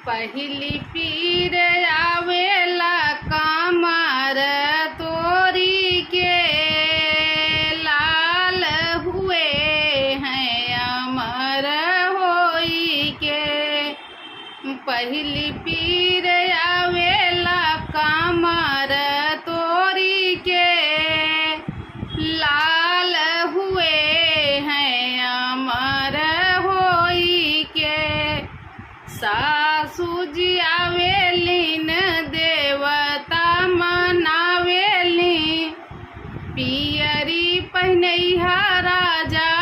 पहली पीर आवेला कमर तोरी के, लाल हुए हैं अमर होई के। पहली पीर आवेला कमर तोरी के, लाल हुए हैं अमर होई के। सासू जी आवेलीन देवता मनावेली, पियरी पहनैहा राजा